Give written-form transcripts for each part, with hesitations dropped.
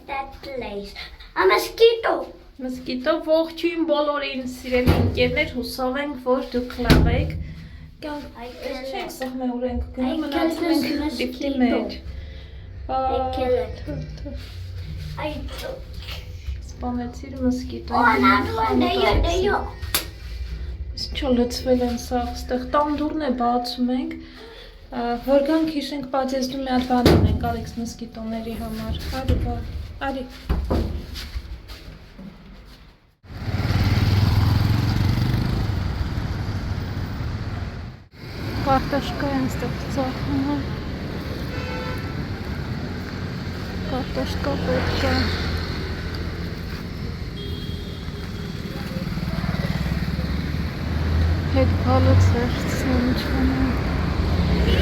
That place. A mosquito. Մսկիտո ողջույն բոլորին սիրելի ընկերներ, հուսով ենք, որ դուք լավ եք։ Այս չենք սխմե ուրենք գնում մնացում ենք դիպտի մեջ։ I kill it. I Սպանեցիր մսկիտոյին։ Oh, another one. There you. Ինչ լցվել են սաղ, ստեղ տանդուրն է բացում ենք, որ գանք հիշենք բացեզդու մի հատ բան ունենք Ալեքս մսկիտոների համար, արի։ Կարտոշկա են ստեղ ծախում, կարտոշկա պետք է։ Հետ գալուց վերցնեմ ինչ անեմ։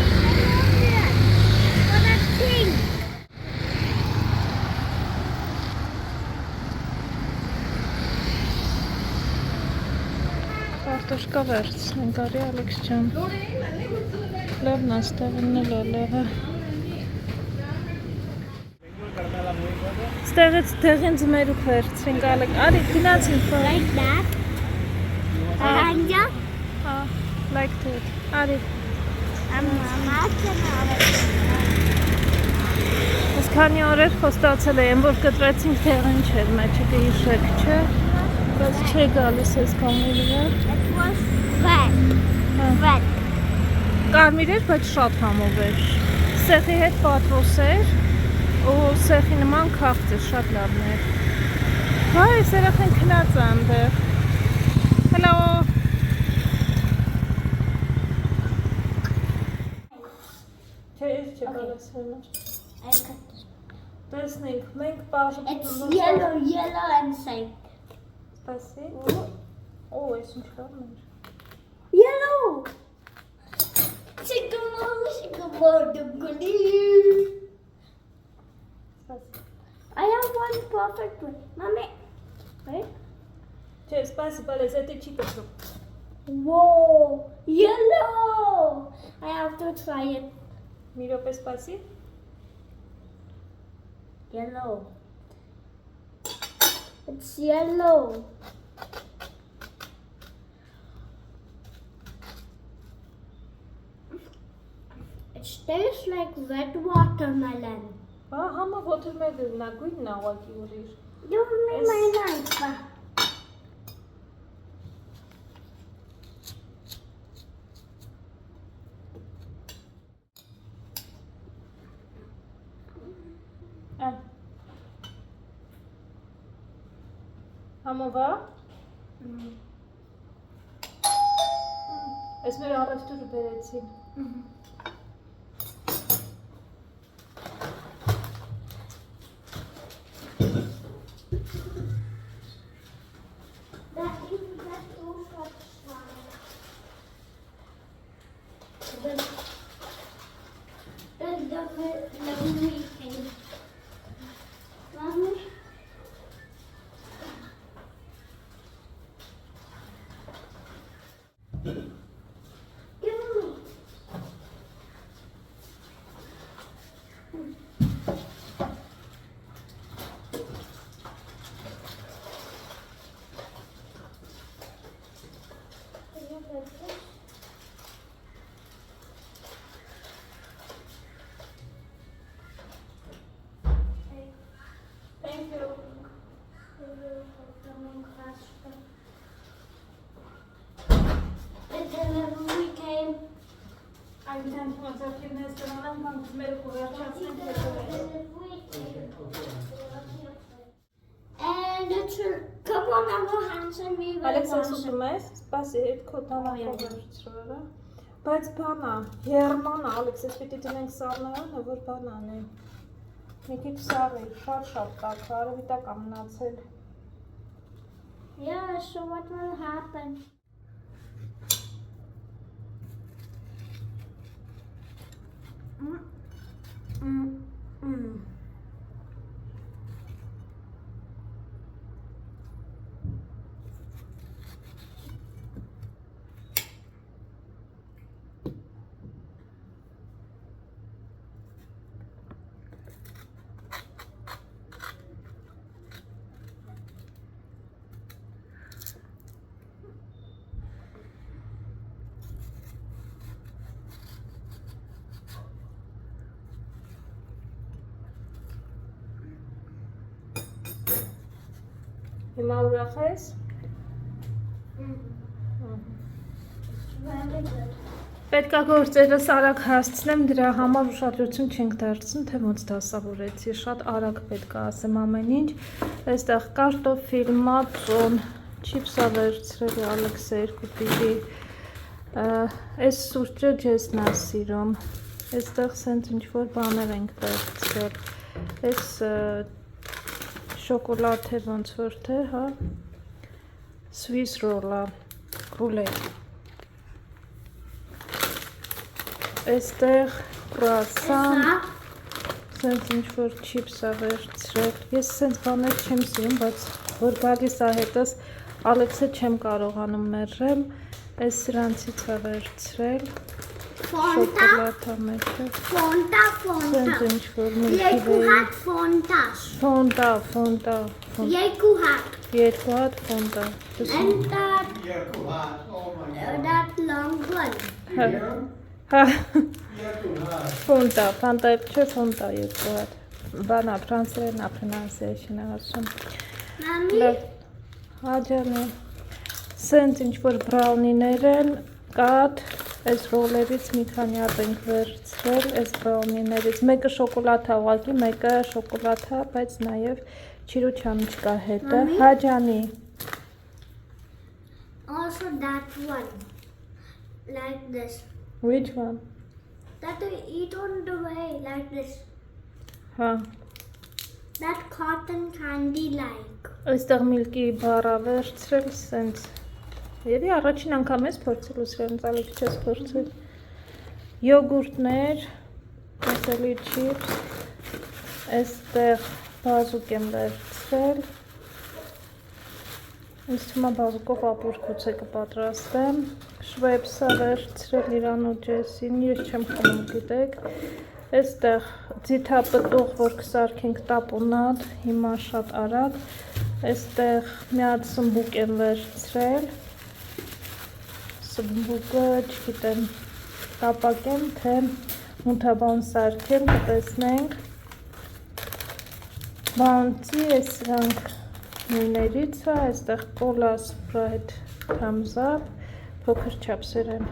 Կարտոշկա վերցնենք, արի Ալեքս ջան։ Լավն աստեղինն էլ է լավը։ Ստեղից դեղին ձմերուկ վերցրենք Ալեք, արի գնացինք վար։ Like that. Like that, արի։ Ես քանի օրեր խոստացել եմ, որ կտրեցինք դեղին չէր մեջը կհիշեք, չէ։ Բայց չէ գալիս ես կամիրը։ It was red. Red. Կարմիր էր, բայց շատ համով էր։ Սեղի հետ պատրոս էր ու սեղի նման քաղց էր, շատ լավն էր։ Հայ, ես երախեն քնած է այնտեղ։ Hello։ Չէ, ես չէ գալիս համար։ Տեսնենք, մենք բաժում։ It's yellow and same. Սպասի։ Օ, ես ինչ լավն էր։ Yellow. I have one perfect one. Mommy. Wait. Չէ, սպասի, բալես, էտի չի կտրում։ Whoa. Yellow. I have to try it. Մի րոպե սպասի։ Yellow. It's yellow. It tastes like wet watermelon. Համը watermelon-ն է, գույնն է ուղղակի ուրիշ։ Give me my knife. Համովա։ Ես մեր առևտուրը բերեցին։ Thank you. The delivery came. Այնտեղ մոծակին ես տրոնեմ, ման մեր կուվերջացնենք And it should come on our hands and we will Ալեքս wash it. ասում ես, սպասի, այդ քոտանավը վերցրորա։ Բայց բանա, հերմանա, Ալեքս, ես պիտի դնենք սառնարանը, որ բան անի։ Մի քիչ սառի, շատ տաք, արևի տակ ա մնացել։ Yeah, so what will happen? Հիմա ուրախ ես։ Very good. Պետք է գործերս արագ հասցնեմ, դրա համար ուշադրություն չենք դարձնում, թե ոնց դասավորեցի, շատ արագ պետք է ասեմ ամեն ինչ։ Այստեղ կարտոֆիլ, մածուն, չիպսա վերցրել Ալեքսը 2 պիտի։ Այս սուրճը ջեսն է սիրում։ Այստեղ սենց ինչ-որ բաներ ենք վերցրել։ Այս շոկոլադ է ոնց որ թե, հա։ Swiss roll-ը, ռուլե։ Այստեղ կրուասան, սենց ինչ-որ չիպս է վերցրել։ Ես սենց բաներ չեմ սիրում, բայց որ գալիս է հետս Ալեքսը չեմ կարողանում մերժել։ Այս սրանցից է վերցրել։ Շոկոլադա մեջը։ Սենց ինչ-որ Երկու հատ ֆոնտաշ։ Ֆոնտա։ Երկու հատ։ Երկու հատ ֆոնտա։ And that, Երկու հատ, oh my god. that long one. Here? Հա, Երկու հատ. ֆոնտա, ֆանտա չէ, ֆոնտա երկու հատ։ Բանա, ֆրանսերեն pronunciation է ասում։ Mommy, Լավ, հաջանի։ Սենց ինչ-որ բրաունիներ են, կատ, այս ռոլերից մի քանի հատ ենք վերցրել, այս բրաունիներից։ Մեկը շոկոլադ է ուղղակի, մեկը շոկոլադ է, բայց նաև չիրուչան չկա հետը։ Մամի։ Հաջանի։ also that one. Like this. Which one? That you eat on the way, like this. Հա, That cotton candy like. այստեղ միլկի բարա վերցրել, սենց։ Եվի առաջին անգամ ես փորձելու սրանց, ալիք չես փորձել։ Յոգուրտներ, ասելի չիպս, այստեղ բազուկ եմ վերցրել։ Ինձ թվում է բազուկով ապուր գուցե կպատրաստեմ։ Շվեպսը վերցրել Իրան ու Ջեսին, ես չեմ խմում գիտեք։ Այստեղ ձիթապտուղ, որ կսարքենք տապոնատ, հիմա շատ արագ։ Այստեղ մի հատ սմբուկ եմ վերցրել։ Սմբուկը, չգիտեմ, կապակեմ, թե մութաբան սարքեմ, կտեսնենք։ Բանցի է սրանք նույներից է, այստեղ կոլա սպրայթ thumbs up, փոքր չափսեր են։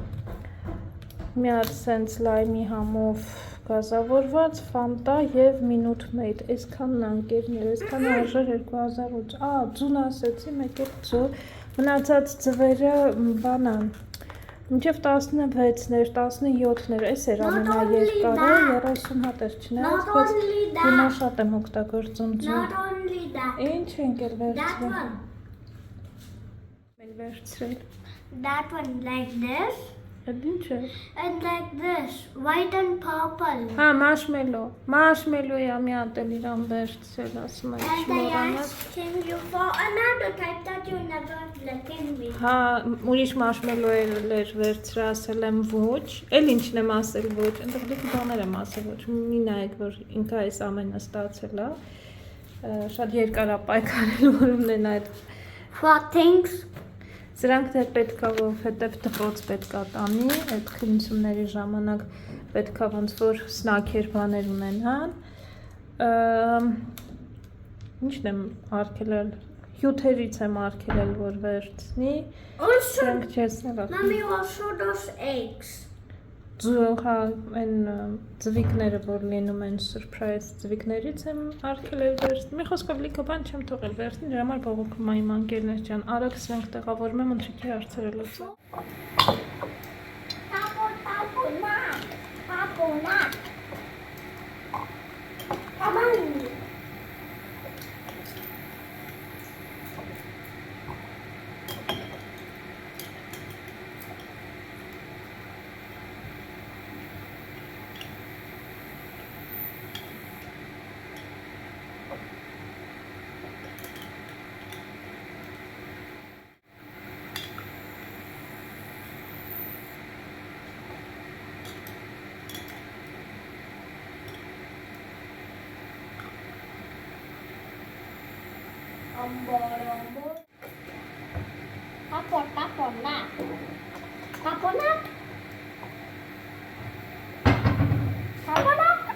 Մի հատ սենց լայմի համով գազավորված, ֆանտա և մինուտ մեյդ, այսքանն անկերներ, այսքան արժեր 2008, ձուն ասեցի, մեկ էլ ձու, մնացած ձվերը բանան, մինչև 16-ներ, 17-ներ, այս էր ամենաերկարը, 30 հատ էր չնայած, բայց հիմա շատ եմ օգտագործում ձու։ Not only that. Ինչ ենք էլ That վերցրել։ one. Էլ վերցրել։ That one like this. Այդ ինչ է։ And like this. White and purple. Հա, մաշմելո է մի հատ էլ իրան վերցրել, ասում եմ, And I չմոռանաս։ asking you for another type that you never letting me. Հա, ուրիշ մաշմելո էր վերցրել, ասել եմ ոչ, էլ ինչն եմ ասել ոչ, այնտեղ դուք բաներ եմ ասել ոչ, մի նայեք, որ ինքը այս ամենը ստացել է, շատ երկար է պայքարել, որ ունեն այդ For things. Սրանք դեռ պետք է որովհետև դպրոց պետք է տանի, այդ քննությունների ժամանակ պետք է ոնց որ սնաքեր բաներ ունենան։ Ինչն եմ արգելել, հյութերից եմ արգելել, որ վերցնի։ Also, Սրանք չես նրա։ mommy also those eggs. Հա, այն ձվիկները, որ լինում են surprise ձվիկներից եմ արգելել վերցնի։ Մի խոսքով լիքը բան չեմ թողել վերցնի, դրա համար բողոքում եմ իմ անկերներ ջան, արագ սրանք տեղավորում եմ ընթրիքի հարցերը լուծել։ Taponat. Come on. Taponat. Taponat. Taponat.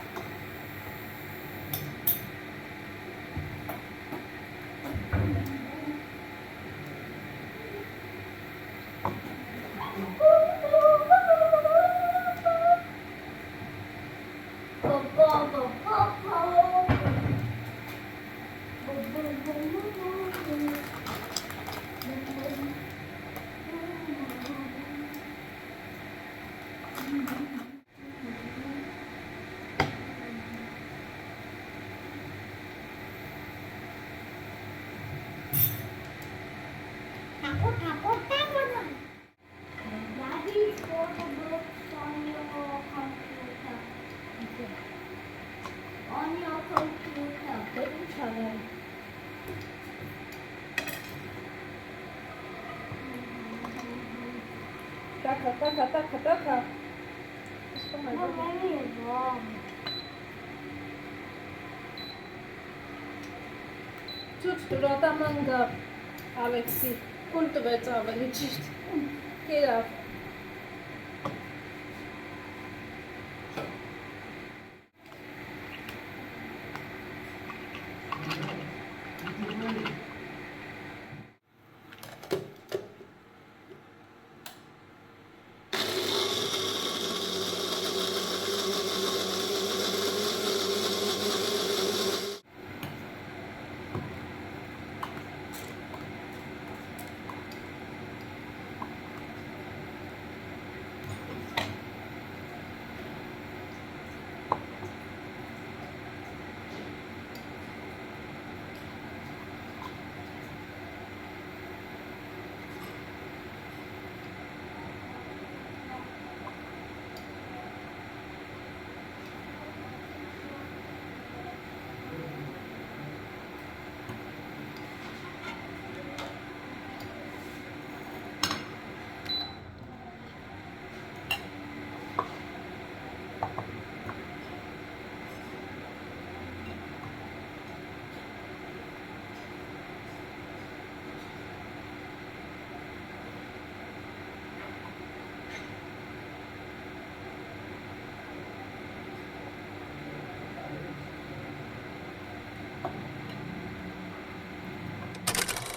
Daddy's photo books on your computer. On your computer. Տակա։ No, maybe it's wrong. Ցույց տուր ատաման գա Ալեքսի, կուլ տվեց ավելի ճիշտ։ Կերավ։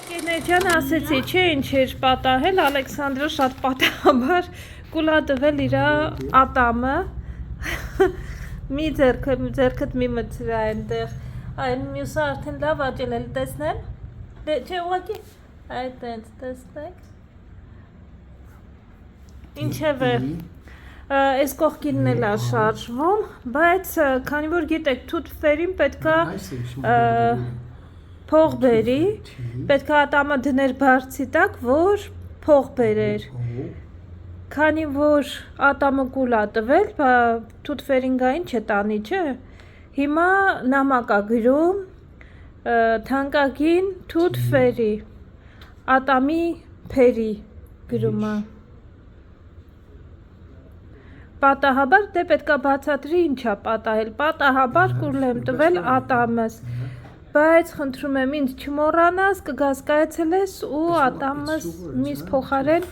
Կեներջան ասեցի, չէ ինչ էր պատահել, Ալեքսանդրը շատ պատահաբար կուլա տվել իր ատամը, մի ձերքդ մի մտցրա այնտեղ, այն մյուսը արդեն լավ աճել էլ տեսնեմ, չէ ուղղակի, այդ այնց տեսնեք, ինչև է, այս կողքինն էլ է շարժվում, բայց քանի որ գիտեք թութֆերին պետքա փող բերի, պետք է ատամը դներ բարձի տակ, որ փող բերեր, քանի որ ատամը կուլ է տվել, թութֆերին գա ինչ է տանի, չէ, հիմա նամակ է գրում, թանկագին թութֆերի, ատամի փերի գրում է, պատահաբար դե պետք է բացատրի ինչ է պատահել, պատահաբար կուլ եմ տվել ատամս, բայց խնդրում եմ ինձ չմոռանաս, կգաս կայացել ու ատամս միս փոխարեն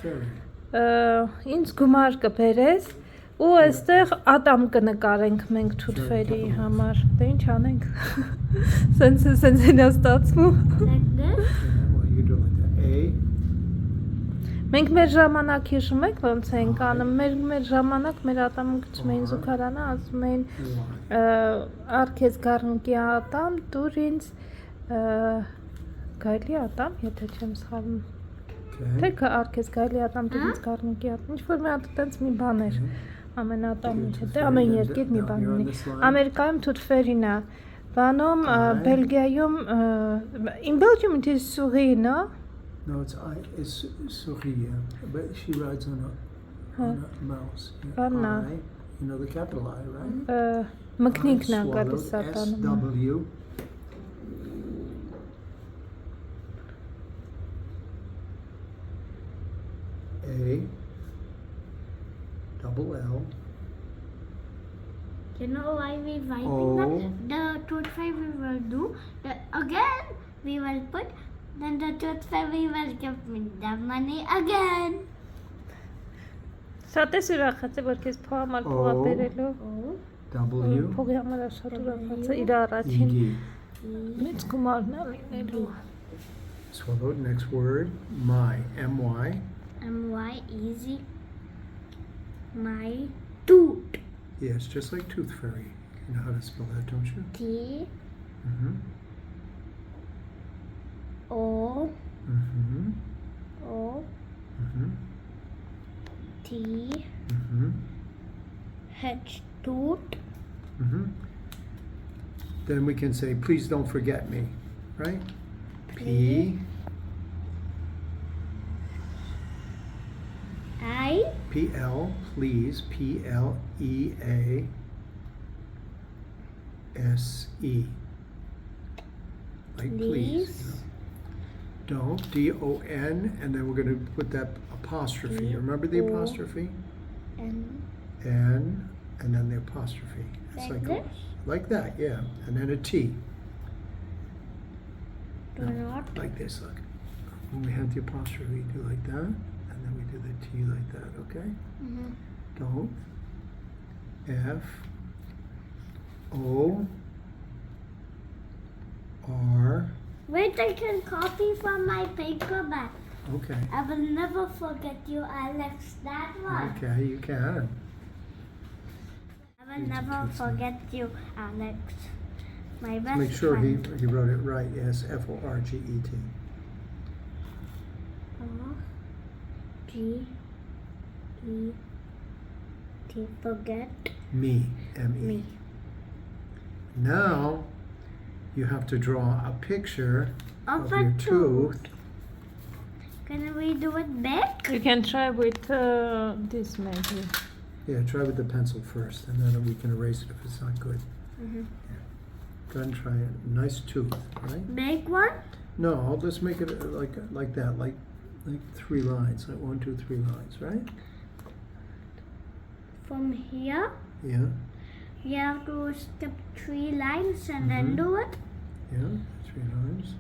ինձ գումար կբերես ու այստեղ ատամ կնկարենք մենք թութֆերի համար, դե ինչ անենք, սենց ինա ստացվում, մենք մեր ժամանակ հիշում եք ոնց ենք անում, մեր ժամանակ մեր ատամը գցում էին զուգարանը, ասում էին արկես գառնուկի ատամ, տուր ինձ գայլի ատամ, եթե չեմ սխալվում, թե արկես գայլի ատամ, տուր ինձ գառնուկի ատամ, ինչ-որ մի հատ տենց մի բան էր, ամեն ատամը չէ, դե ամեն երկիր մի բան ունի, Ամերիկայում թութֆերին է, բանում Բելգիայում, in Belgium it is souris, no? No, it's Sophia, but she rides on a mouse. Anna. I, you know the capital I, right? Մկնիկն է I գալիս swallowed ատանում։ SW. A, double L, You know why we wiping O. that? The tooth fairy we will do. Again we will put. Then the tooth fairy will give me the money again. Շատ ես ուրախացել, որ քեզ փող համար փողա բերելով։ W, Փողի համար է շատ ուրախացել իր առաջին E, մեծ գումարն է լինելու։ swallowed. Next word, my, M-Y. M-Y, easy. My tooth. Yes, just like tooth fairy. You know how to spell that, don't you? T. Mm-hmm. Then we can say, please don't forget me, right? P. I. P-L, please, P-L-E-A-S-E. Like please. Please. You know. Don't, D-O-N, and then we're going to put that apostrophe. Remember the D-O- apostrophe? N. N, and then the apostrophe. It's Like this? like that, yeah. And then a T. Do not. Like this, look. When we have the apostrophe, we do like that, and then we do the T like that, okay? Mhm. Don't. F. O. R. Wait, I can copy from my paperback. Okay. I will never forget you, Alex. That one. Okay, you can. I will never forget you, Alex. My best Make sure he friend. wrote it right. Yes, F-O-R-G-E-T. R-G-E-T. Forget Me. M-E. me. Now, you have to draw a picture Of of a your tooth. tooth. Can we do it big? You can try with this maybe. Yeah, try with the pencil first, and then we can erase it if it's not good. Mhm. Go ahead and try it. Nice tooth, right? Big one? No, I'll just make it like that, like 3 lines, like 1, 2, 3 lines, right? From here, Yeah, you have to skip 3 lines and then Mhm. do it. yeah, 3 lines.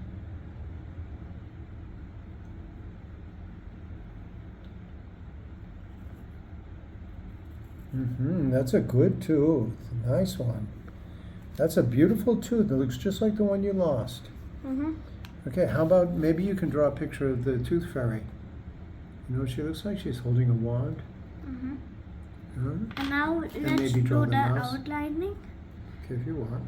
That's a good tooth. Nice one. That's a beautiful tooth. It looks just like the one you lost. Mm-hmm. Okay, how about maybe you can draw a picture of the tooth fairy? You know what she looks like? She's holding a wand. Mm-hmm. Huh? And now let's maybe do draw the the mouse. outlining. Okay, if you want.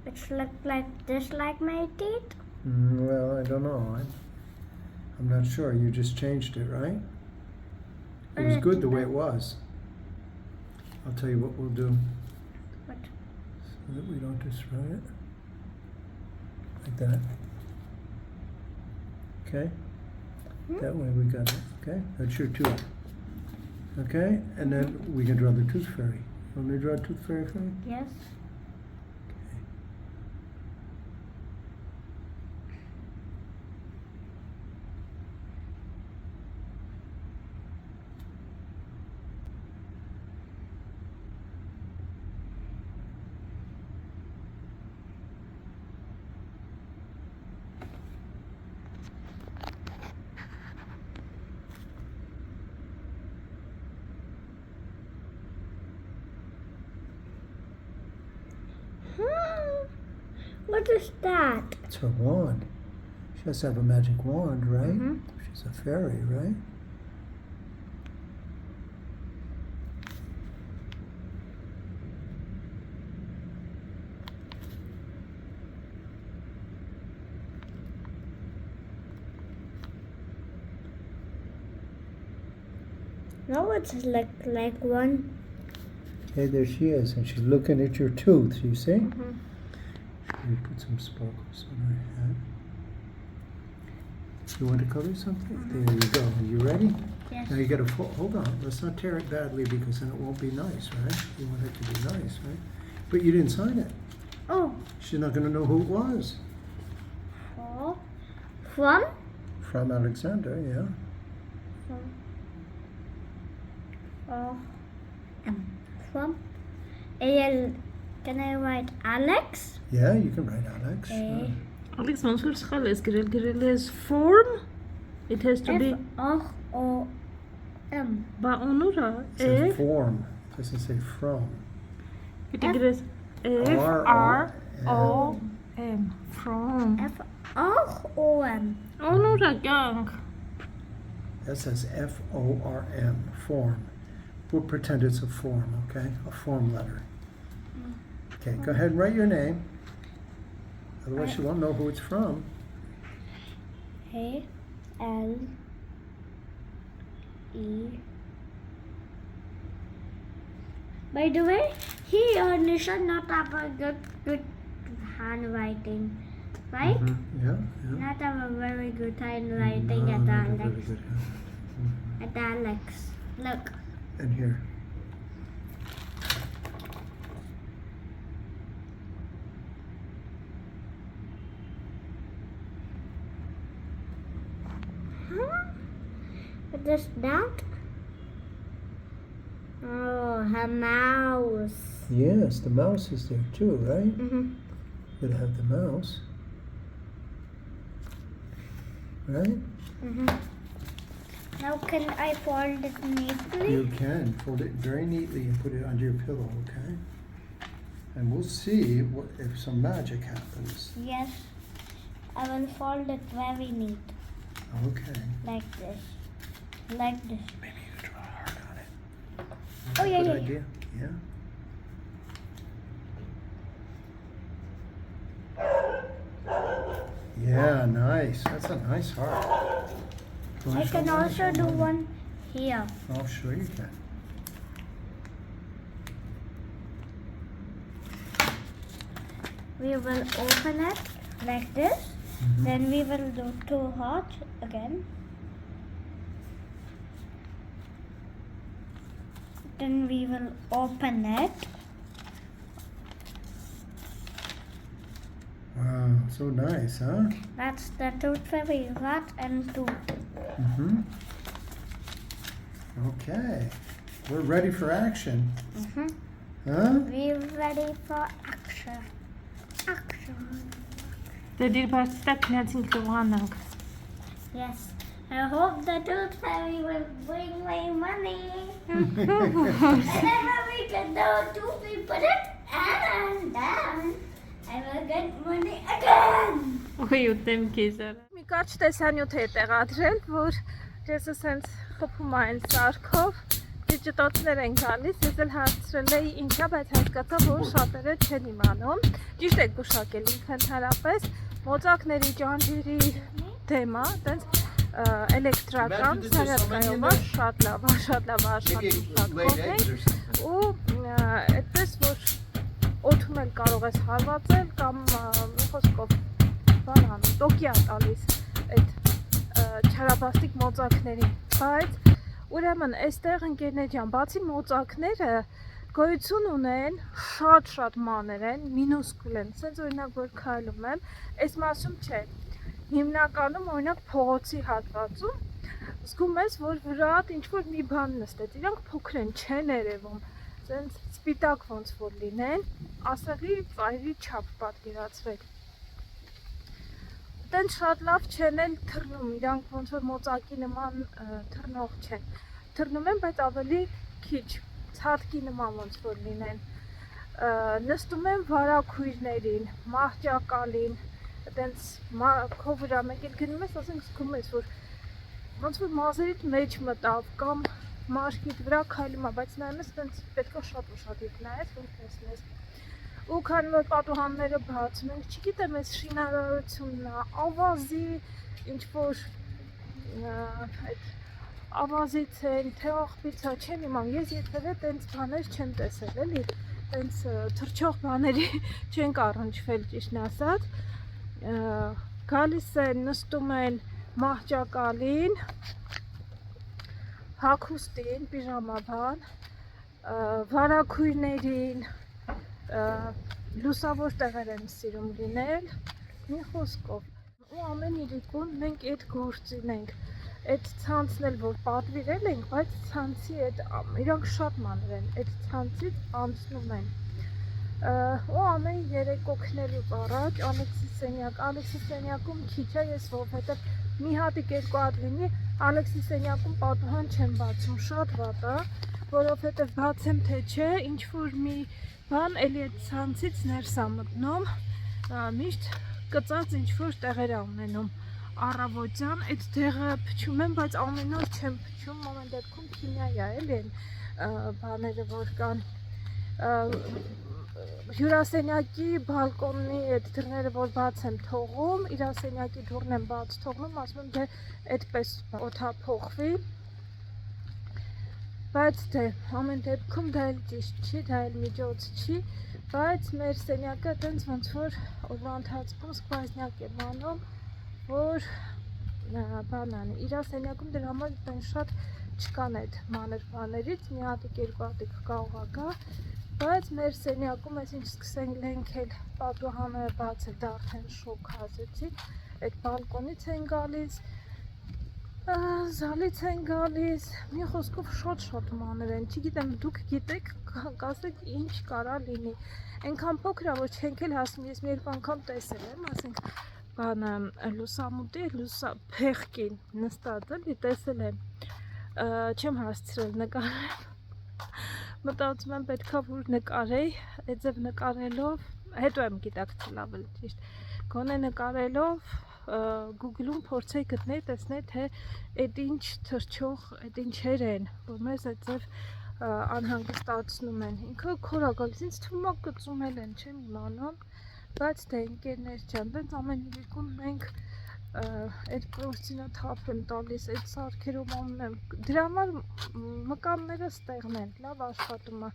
It's look like this, like my teeth. Well, I don't know. I'm not sure. You just changed it, right? It was good the way it was. I'll tell you what we'll do. What? So that we don't destroy it. Like that. Okay? That way we got it. Okay? That's your tooth. Okay? And then we can draw the tooth fairy. Want me to draw a tooth fairy for you? Yes. What is that? It's her wand. She has to have a magic wand, right? Mhm. She's a fairy, right? No, it's like one. Okay, there she is, and she's looking at your tooth, you see? Mhm. We put some sparkles on her head. You want to color something? There you go. Are you ready? Yes. Now you gotta, hold on, let's not tear it badly because then it won't be nice, right? You want it to be nice, right? But you didn't sign it. Oh, She's not gonna know who it was. from? From Alexander, yeah. From? Can I write Alex? Yeah, you can write Alex. A. Alex, ons verskil is grill is form. It has to be F-O-M. Baonura. It says form, it doesn't say from. It is F-R-O-M. From. F-O-M. Onura gang. That says F-O-R-M, form. We'll pretend it's a form, okay? A form letter. Okay, go ahead and write your name. Otherwise you won't know who it's from. A-L-E-X. By the way, he or Nisha not have a good handwriting, right? Yeah. Not have a very good handwriting No, at not a Alex. very good hand. At Alex. Look. And here. What is that? Oh, her mouse. Yes, the mouse is there too, right? Mm-hmm. Could have the mouse. Right? Mm-hmm. Now can I fold it neatly? You can fold it very neatly and put it under your pillow, okay? And we'll see if some magic happens. Yes. I will fold it very neat. Okay. Like this. Like this. Maybe you could draw a heart on it. Oh, yeah, Good yeah. idea. Yeah. Yeah, nice. That's a nice heart. You wanna I show can me? also Show do me. one here. Oh, sure you can. We will open it like this. Mhm. Then we will do two hearts again. Then we will open it. Wow, so nice, huh? That's the tooth fairy rat and tooth. Mm-hmm. Okay. We're ready for action. Mm-hmm. Huh? We're ready for action. Action. Դե դիր բարձտա քնացինք տողանանք։ Yes. I hope the tooth fairy will bring my money. Whenever we can do two, we put it and then I will get money again. Ուղի ուտեմ կեզարը։ Մի կարճ տեսանյութ է տեղադրել, որ ես ասենց խփում այն սարքով, դիջիտոտներ են գալիս, ես էլ հարցրել էի ինչա, բայց հասկացա, որ շատերը չեն իմանում։ Ճիշտ եք գուշակել ինքը ընդհանրապես մոծակների ճանճերի թեմա, այտենց էլեկտրական սարյատկայով շատ լավ աշխատում ու այդպես որ օդում էլ կարող ես հարվածել կամ մի խոսքով բան անում, տոկիա տալիս այդ չարաբաստիկ մոծակներին, բայց ուրեմն այստեղ ընկերներ ջան, բացի մոծակները գոյություն ունեն շատ մանր են, մինուսկուլ են, սենց օրինակ որ քայլում եմ, այս մասում չէ, հիմնականում օրինակ փողոցի հատվածում զգում ես, որ վրատ ինչ-որ մի բան նստեց, իրանք փոքր են, չեն երևում, սենց սպիտակ ոնց որ լինեն, ասեղի ծայրի չափ պատկերացրեք։ Տենց շատ լավ չեն էլ թռնում, իրանք ոնց որ մոծակի նման թռնող չեն, թռնում են, բայց ավելի քիչ, ցատկի նման ոնց որ լինեն, նստում են վարակույրներին, մահճակալին, այտենց քո վրա մեկ էլ գնում ես, ասենք զգում ես, որ ոնց որ մազերիդ մեջ մտավ կամ մաշկիդ վրա քայլում է, բայց նայում ես, այտենց պետք է շատ ուշադիր նայես, որ տեսնես։ Ու քանի որ պատուհանները բացում ենք, չգիտեմ, այս շինարարությունն է, ավազի, ինչ-որ այդ ավազից են, թե աղբից է, չեմ իմանում, ես երբևէ տենց բաներ չեմ տեսել, էլի, տենց թռչող բաների չենք առնչվել ճիշտն ասած, գալիս են, նստում են մահճակալին, հագուստին, պիժամաբան, վարակույրներին, լուսավոր տեղեր են սիրում լինել, մի խոսքով, ու ամեն իրիկուն մենք այդ գործին ենք, այդ ցանցն էլ որ պատվիրել ենք, բայց ցանցի այդ իրանք շատ մանր են, այդ ցանցից անցնում են, ու ամեն երեկո քնելուց առաջ Ալեքսի սենյակում քիչ է, ես որովհետև մի հատիկ երկու հատ լինի, Ալեքսի սենյակում պատուհան չեմ բացում, շատ վատ է, որովհետև բացեմ թե չէ, ինչ-որ մի բան էլի այդ ցանցից ներս է մտնում, միշտ կծած ինչ-որ տեղեր է ունենում, առավոտյան այդ տեղը փչում եմ, բայց ամեն օր չեմ փչում, ամեն դեպքում քիմիա է, էլի են բաները, որ կան, հյուրասենյակի բալկոնի այդ դռները որ բաց եմ թողում, իրասենյակի դուռն եմ բաց թողնում, ասում եմ դե այդպես օդափոխվի, բայց դե ամեն դեպքում դա էլ ճիշտ չի, դա էլ միջոց չի, բայց մեր սենյակը տենց ոնց որ օրվա ընթացքում սկվազնյակ է բանում, որ բանան, իրա սենյակում դրա համար տեն շատ չկան այդ մանր բաներից, մի հատիկ երկու հատիկ կարող է գա, բայց մեր սենյակում այս ինչ սկսենք լենքել պատուհանը բաց է, դա արդեն շոկ ասեցի, այդ բալկոնից են գալիս, զալից են գալիս, մի խոսքով շատ մանր են, չգիտեմ դուք գիտեք, կասեք ինչ կարա լինի, այնքան փոքր է, որ չենք էլ հասնում, ես մի երկու անգամ տեսել եմ, ասենք բանը լուսամուտի, փեղկին նստած էլի տեսել եմ, չեմ հասցրել նկարել, մտածում եմ պետքա որ նկարեի, այդ ձև նկարելով, հետո եմ գիտակցել ավելի ճիշտ, գոնե նկարելով Google-ում փորձեի գտնել, տեսնել թե այդ ինչ թռչող, այդ ինչեր են, որ մեզ այդ ձև անհանգստացնում են, ինքը քոր է գալիս, ինձ թվում է կծումել են, չեմ իմանում, բայց դե ընկերներ ջան, դենց ամեն երկուն մենք այդ փորձինը թափ եմ տալիս, այդ սարքերով անում եմ, դրա համար մկանները ստեղն են, լավ աշխատում է,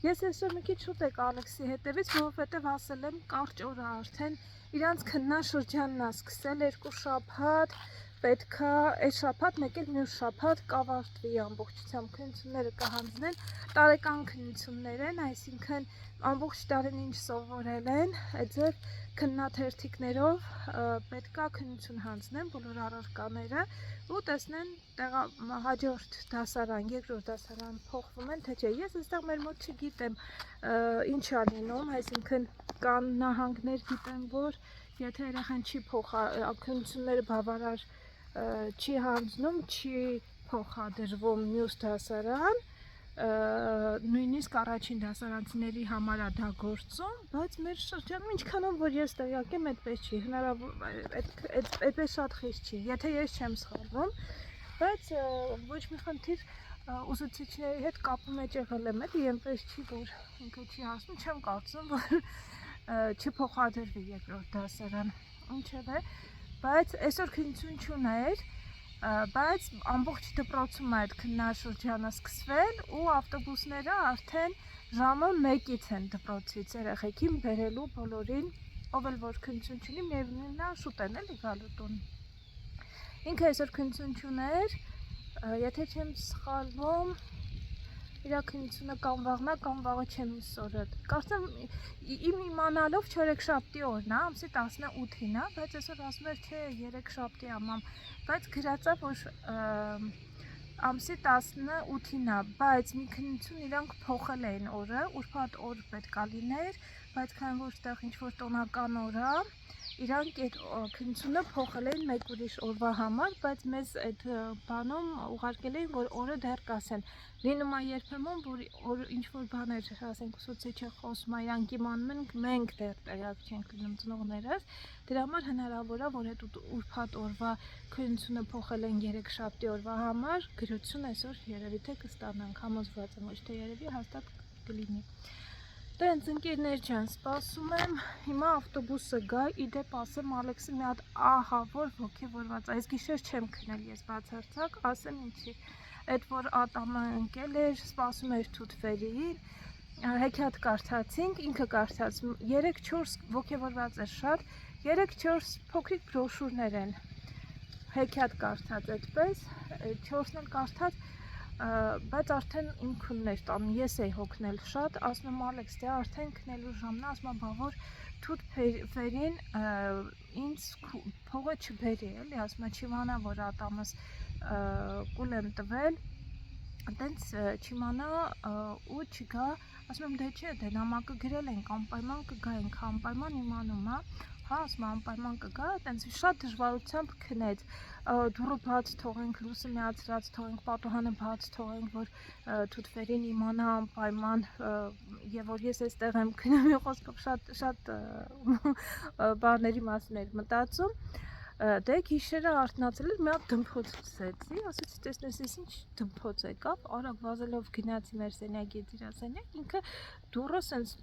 ես այսօր մի քիչ շուտ եք Ալեքսի հետևից, որովհետև ասել եմ կարճ օրը արդեն իրանց քննաշրջանն է սկսել 2 շաբաթ, պետքա այդ շաբաթ մեկ էլ մյուս շաբաթ կավարտվի ամբողջությամբ քննությունները կհանձնեն, տարեկան քննություններ են, այսինքն ամբողջ տարին ինչ սովորել են, այդ ձեր քննաթերթիկներով պետքա քննություն հանձնեն բոլոր առարկաները ու տեսնեն հաջորդ դասարան, երկրորդ դասարան փոխվում են, թե չէ, ես այստեղ մեր մոտ չգիտեմ ինչ է լինում, այսինքն կան նահանգներ գիտեմ, որ եթե երեխան չի քննությունները բավարար չի հանձնում, չի փոխադրվում մյուս դասարան, նույնիսկ առաջին դասարանցիների համար է դա գործում, բայց մեր շրջանում ինչքանով որ ես տեղյակ եմ, այդպես չի, այդպես շատ խիստ չի, եթե ես չեմ սխալվում, բայց ոչ մի խնդիր ուսուցիչների հետ կապի մեջ եղել եմ, էլի այնպես չի, որ ինքը չի հասնում, չեմ կարծում, որ չփոխադրվի երկրորդ դասարան, ինչևէ, բայց այսօր քննություն չուներ, բայց ամբողջ դպրոցում այդ քննաշրջանը սկսվել ու ավտոբուսները արդեն ժամը 1-ից են դպրոցից երեխեքին բերելու բոլորին, ով էլ որ քննություն չունի, միևնույնն է շուտ են էլի գալու տուն։ Ինքը այսօր քննություն չուներ, եթե չեմ սխալվում, իր քննությունը կամ վաղնա, կամ վաղը չեմ իսօրը։ Կարծեմ իմ իմանալով չորեքշաբթի օրն է, ամսի 18-ին է, բայց այսօր ասում էր չէ, երեքշաբթի ամամ, բայց գրածա որ ամսի 18-ին է, բայց մի քննություն իրանք փոխել էին օրը, ուրբաթ օր պետք է լիներ, բայց քանի որ այդտեղ ինչ որ տոնական օր է, իրանք այդ քննությունը փոխել էին մեկ ուրիշ օրվա համար, բայց մեզ այդ բանում ուղարկել էին, որ օրը դեռ կասեն։ Լինում է երբեմն, որ ինչ որ բաներ, ասենք ուսուցիչը խոսում է, իրանք իմանում են, մենք դեռ տեղյակ չենք լինում ծնողներս, դրա համար հնարավոր է, որ այդ ուրբաթ օրվա քննությունը փոխել են երեքշաբթի օրվա համար, գրություն այսօր երևի թե կստանանք, համոզված եմ, ոչ թե երևի հաստատ կլինի։ Տենց ընկերներ ջան, սպասում եմ, հիմա ավտոբուսը գա, իդեպ ասեմ Ալեքսը մի հատ ահա որ ոգևորված, այս գիշեր չեմ քնել ես բացարձակ, ասեմ ինչի, այդ որ ատամը ընկել էր, սպասում էր թութվերին, հեքիաթ կարդացինք, ինքը կարդաց, 3-4 ոգևորված էր շատ, 3-4 փոքրիկ բրոշուրներ են, հեքիաթ կարդաց այդպես, 4-ն էլ կարդաց, բայց արդեն իմ քունն էր տանում, ես էի հոգնել շատ, ասում եմ Ալեքս, դե արդեն քնելու ժամն է, ասում եմ, բա որ թութ վերին ինձ փողը չբերի, էլի, ասում եմ, չիմանա, որ ատամս կուլ եմ տվել, տենց չիմանա ու չգա, ասում եմ, դե չէ, դե նամակը գրել ենք, անպայման կգա, ենք անպայման իմանում է, հա, ասում եմ, անպայման կգա, տենց շատ դժվարությամբ քնեց, դուռը բաց թողենք, լույսը միացրած թողենք, պատուհանը բաց թողենք, որ թութվերին իմանա անպայման, եւ որ ես այստեղ եմ քնում, մի խոսքով շատ բաների մասին էր մտածում, դե գիշերը արթնացել էր, մի հատ դմփոց ցեցի, ասեցի, տեսնես, ես ինչ դմփոց եկավ, արագ վազելով գնացի մեր սենյակից իր սենյակ, ինքը դուռը սենց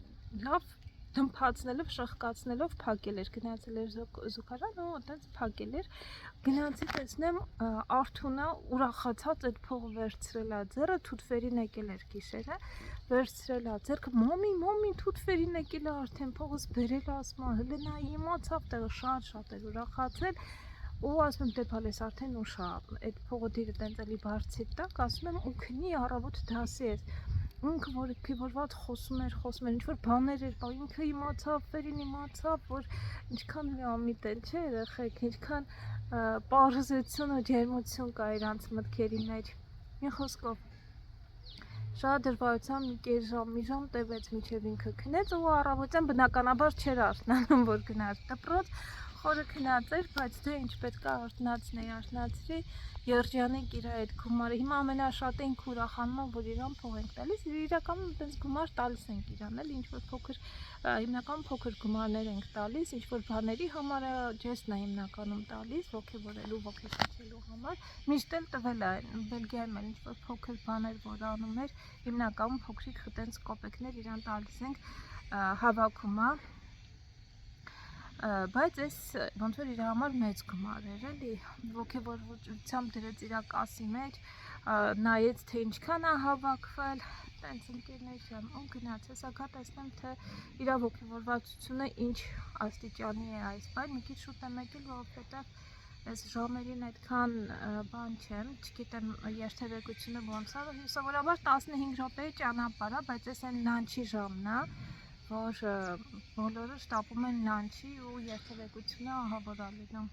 լավ դմփացնելով, շղկացնելով փակել էր, գնացել էր զուգարան ու այդպես փակել էր։ Գնացի տեսնեմ Արթունը ուրախացած այդ փողը վերցրել է ձեռը, թութվերին եկել էր գիշերը, վերցրել է ձեռքը, մոմի թութվերին եկել է արդեն փողս բերել, ասում է, հլնա իմացավ տեղը շատ էր ուրախացել։ Ու ասում եմ դե բալես արդեն ուշ է, այդ փողը դիրը տենց էլի բարձի տակ, ասում եմ ու քնի առավոտ դասի էր։ Ինքը որ քիվորված խոսում էր, ինչ-որ բաներ էր, բա ինքը իմացավ, վերին իմացավ, որ ինչքան միամիտ են, չէ, երեխեք, ինչքան պարզություն ու ջերմություն կա իրանց մտքերի մեջ։ Մի խոսքով շատ դժվարությամբ մի ժամ տևեց մինչև ինքը քնեց ու առավոտյան բնականաբար չէր արթնանում, որ գնար դպրոց, խորը քնած էր, բայց թե ինչ պետք է արթնացրի, Երջանիկ իր այդ գումարը, հիմա ամենաշատը ինք ուրախանում, որ իրան փող ենք տալիս, իրականում այդպես գումար տալիս ենք իրան, էլ ինչ-որ փոքր, հիմնականում փոքր գումարներ ենք տալիս, ինչ-որ բաների համար ջեսն է հիմնականում տալիս, ոգևորելու, ոգեշնչելու համար, միշտ էլ տվել է, Բելգիայում էլ ինչ-որ փոքր բաներ, որ անում էր, հիմնականում փոքրիկ խտենց կոպեկներ իրան տալիս ենք, հավաքում է, բայց այս ոնց որ իր համար մեծ գումար էր էլի, ոգևորությամբ դրեց իր կասի մեջ, նայեց թե ինչքան է հավաքվել, տենց ընկերներ ջան, ու գնաց, հեսա գա տեսնեմ թե իր ոգևորվածությունը ինչ աստիճանի է այս բան, մի քիչ շուտ եմ եկել, որովհետև այս ժամերին այդքան բան չեմ, չգիտեմ երթևեկությունը ոնց է, սովորաբար 15 րոպեի ճանապարհ է, բայց այս այն լանչի ժամն է, որ բոլորը շտապում են լանչի ու երթևեկությունը ահավոր ալինում։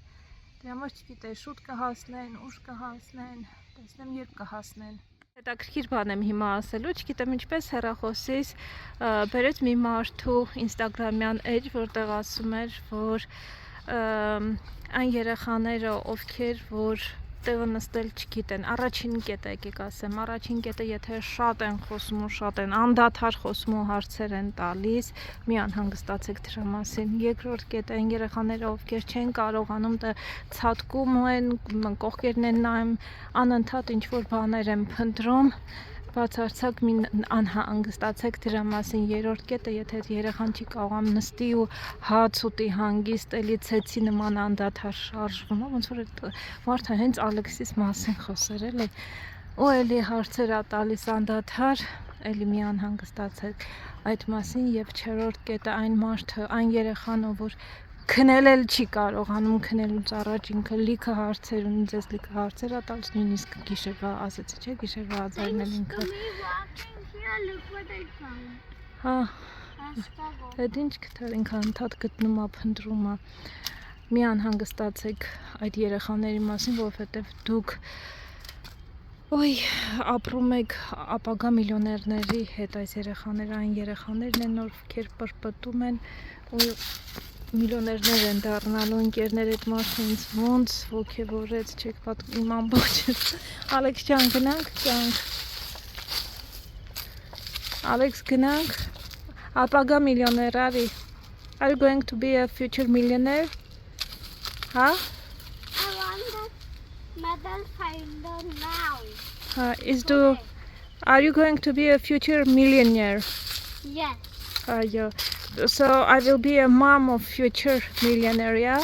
Դրա համար չգիտեմ, շուտ կհասնեն, ուշ կհասնեն, տեսնեմ երբ կհասնեն։ Հետաքրքիր բան եմ հիմա ասելու, չգիտեմ ինչպես հեռախոսից բերեց մի մարդու ինստագրամյան էջ, որտեղ ասում էր, որ այն երեխաները, ովքեր որ տեղը նստել չգիտեն, առաջին կետը եկեք ասեմ, առաջին կետը եթե շատ են խոսում ու շատ են անդադար խոսում ու հարցեր են տալիս, մի անհանգստացեք դրա մասին, երկրորդ կետը այն երեխաները, ովքեր չեն կարողանում ցատկում են, կողքերն են նայում, անընդհատ ինչ-որ բաներ են փնտրում, բացարձակ մի անհանգստացեք դրա մասին, երրորդ կետը, եթե երեխան չի կարողանում նստի ու հաց ուտի հանգիստ, էլի ցեցի նման անդադար շարժվում, ոնց որ մարդը հենց Ալեքսիս մասին խոսեր էլի, ու էլի հարցեր ա տալիս անդադար, էլի մի անհանգստացեք այդ մասին, եւ չորրորդ կետը այն մարդը, այն երեխան, որ քնել էլ չի կարողանում, քնելուց առաջ ինքը լիքը հարցեր ունի, ձեզ լիքը հարցեր ա տալիս, նույնիսկ գիշերվա ասեցի, չէ, գիշերվա ածարն էլ ինքը։ Հա, այդ ինչ գտար, ինքը անդադ գտնում ա, փնտրում ա, մի անհանգստացեք այդ երեխաների մասին, որովհետև դուք ապրում եք ապագա միլիոներների հետ, այս երեխաները, այն երեխաներն են, ովքեր պրպտում են ու միլիոներներ են դառնալու, ընկերներ այդ մարդը ինձ ոնց ոգևորեց, չեք պատկերացնում իմ ամբողջը։ Ալեքս ջան, գնանք, կյանք։ Ալեքս, գնանք։ Ապագա միլիոներ, արի։ Are you going to be a future millionaire? Հա? I want the medal finder now. Are you going to be a future millionaire? Yes. So I will be a mom of future millionaire, yeah?